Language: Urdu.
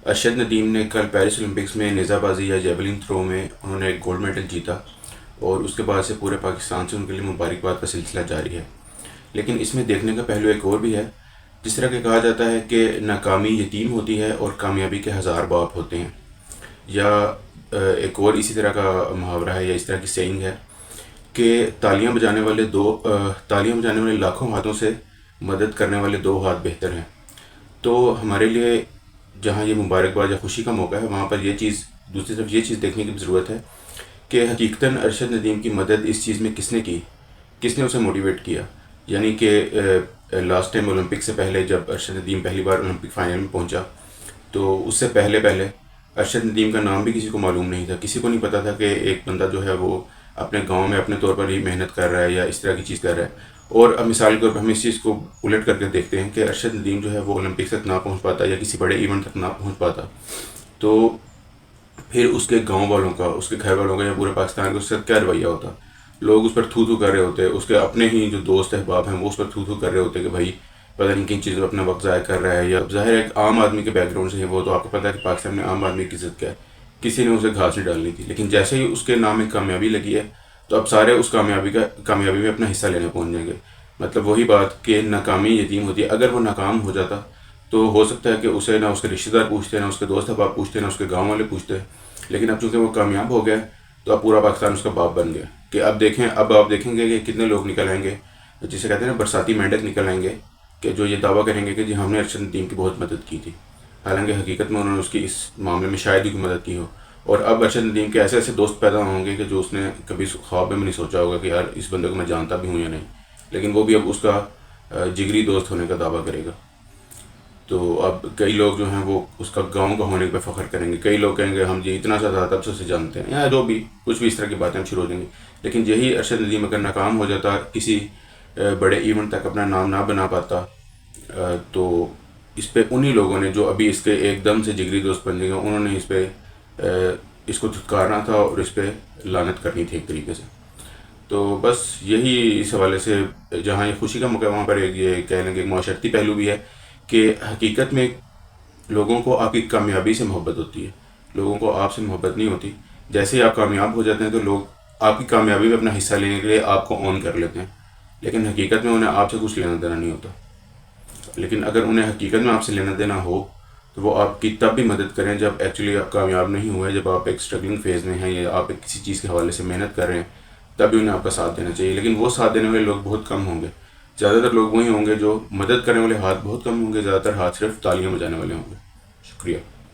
ارشد ندیم نے کل پیرس اولمپکس میں نیزہ بازی یا جیولن تھرو میں انہوں نے ایک گولڈ میڈل جیتا، اور اس کے بعد سے پورے پاکستان سے ان کے لیے مبارکباد کا سلسلہ جاری ہے۔ لیکن اس میں دیکھنے کا پہلو ایک اور بھی ہے۔ جس طرح کہ کہا جاتا ہے کہ ناکامی یتیم ہوتی ہے اور کامیابی کے ہزار باپ ہوتے ہیں، یا ایک اور اسی طرح کا محاورہ ہے یا اس طرح کی سینگ ہے کہ تالیاں بجانے والے لاکھوں ہاتھوں سے مدد کرنے والے دو ہاتھ بہتر ہیں۔ تو ہمارے لیے جہاں یہ مبارکباد یا خوشی کا موقع ہے، وہاں پر یہ چیز دوسری طرف یہ چیز دیکھنے کی ضرورت ہے کہ حقیقتاً ارشد ندیم کی مدد اس چیز میں کس نے کی، کس نے اسے موٹیویٹ کیا۔ یعنی کہ لاسٹ ٹائم اولمپک سے پہلے جب ارشد ندیم پہلی بار اولمپک فائنل میں پہنچا، تو اس سے پہلے ارشد ندیم کا نام بھی کسی کو معلوم نہیں تھا، کسی کو نہیں پتا تھا کہ ایک بندہ جو ہے وہ اپنے گاؤں میں اپنے طور پر ہی محنت کر رہا ہے یا اس طرح کی چیز کر رہا ہے۔ اور اب مثال کے طور پر ہم اس چیز کو الٹ کر کے دیکھتے ہیں کہ ارشد ندیم جو ہے وہ اولمپکس تک نہ پہنچ پاتا یا کسی بڑے ایونٹ تک نہ پہنچ پاتا، تو پھر اس کے گاؤں والوں کا، اس کے گھر والوں کا یا پورے پاکستان کا اس سے کیا رویہ ہوتا۔ لوگ اس پر تھو تھو کر رہے ہوتے، اس کے اپنے ہی جو دوست احباب ہیں وہ اس پر تھو تھو کر رہے ہوتے کہ بھائی پتہ نہیں کن چیزوں میں اپنا وقت ضائع کر رہا ہے۔ یا ظاہر ہے ایک عام آدمی کے بیک گراؤنڈ سے ہے وہ، تو آپ کو پتہ ہے کہ پاکستان میں عام آدمی کی عزت کیا ہے، کسی نے اسے گھاس نہیں ڈالنی تھی۔ لیکن جیسے ہی اس کے نام میں کامیابی لگی ہے، تو اب سارے اس کامیابی میں اپنا حصہ لینے پہنچ جائیں گے۔ مطلب وہی بات کہ ناکامی یتیم ہوتی ہے۔ اگر وہ ناکام ہو جاتا تو ہو سکتا ہے کہ اسے نہ اس کے رشتہ دار پوچھتے، نہ اس کے دوست احباب پوچھتے، نہ اس کے گاؤں والے پوچھتے۔ لیکن اب چونکہ وہ کامیاب ہو گیا، تو اب پورا پاکستان اس کا باپ بن گیا کہ اب آپ دیکھیں گے کہ کتنے لوگ نکل آئیں گے، جسے کہتے ہیں نا برساتی مینڈک نکل آئیں گے، کہ جو یہ دعویٰ کریں گے کہ جی ہم نے ارشد ندیم کی بہت مدد کی تھی، حالانکہ حقیقت میں انہوں نے اس کی اس معاملے میں شاید ہی کوئی مدد کی ہو۔ اور اب ارشد ندیم کے ایسے ایسے دوست پیدا ہوں گے کہ جو اس نے کبھی خواب میں نہیں سوچا ہوگا کہ یار اس بندے کو میں جانتا بھی ہوں یا نہیں، لیکن وہ بھی اب اس کا جگری دوست ہونے کا دعویٰ کرے گا۔ تو اب کئی لوگ جو ہیں وہ اس کا گاؤں کا ہونے پہ فخر کریں گے، کئی لوگ کہیں گے ہم یہ اتنا زیادہ تب سے اسے جانتے ہیں، یا جو بھی کچھ بھی اس طرح کی باتیں شروع ہو جائیں گی۔ لیکن یہی ارشد ندیم اگر ناکام ہو جاتا، کسی بڑے ایونٹ تک اپنا نام نہ بنا پاتا، تو اس پہ انہی لوگوں نے جو ابھی اس کے ایک دم سے جگری دوست بن جائیں گے، انہوں نے اس کو دھتکارنا تھا اور اس پہ لعنت کرنی تھی ایک طریقے سے۔ تو بس یہی اس حوالے سے جہاں یہ خوشی کا موقع ہے، وہاں پر یہ کہہ لیں کہ ایک معاشرتی پہلو بھی ہے کہ حقیقت میں لوگوں کو آپ کی کامیابی سے محبت ہوتی ہے، لوگوں کو آپ سے محبت نہیں ہوتی۔ جیسے ہی آپ کامیاب ہو جاتے ہیں تو لوگ آپ کی کامیابی میں اپنا حصہ لینے کے لیے آپ کو آن کر لیتے ہیں، لیکن حقیقت میں انہیں آپ سے کچھ لینا دینا نہیں ہوتا۔ لیکن اگر انہیں حقیقت میں آپ سے لینا دینا ہو تو وہ آپ کی تب بھی مدد کریں جب ایکچولی آپ کامیاب نہیں ہوئے، جب آپ ایک اسٹرگلنگ فیز میں ہیں یا آپ ایک کسی چیز کے حوالے سے محنت کر رہے ہیں، تب بھی انہیں آپ کا ساتھ دینا چاہیے۔ لیکن وہ ساتھ دینے والے لوگ بہت کم ہوں گے، زیادہ تر لوگ وہی ہوں گے جو مدد کرنے والے ہاتھ بہت کم ہوں گے، زیادہ تر ہاتھ صرف تالیاں بجانے والے ہوں گے۔ شکریہ۔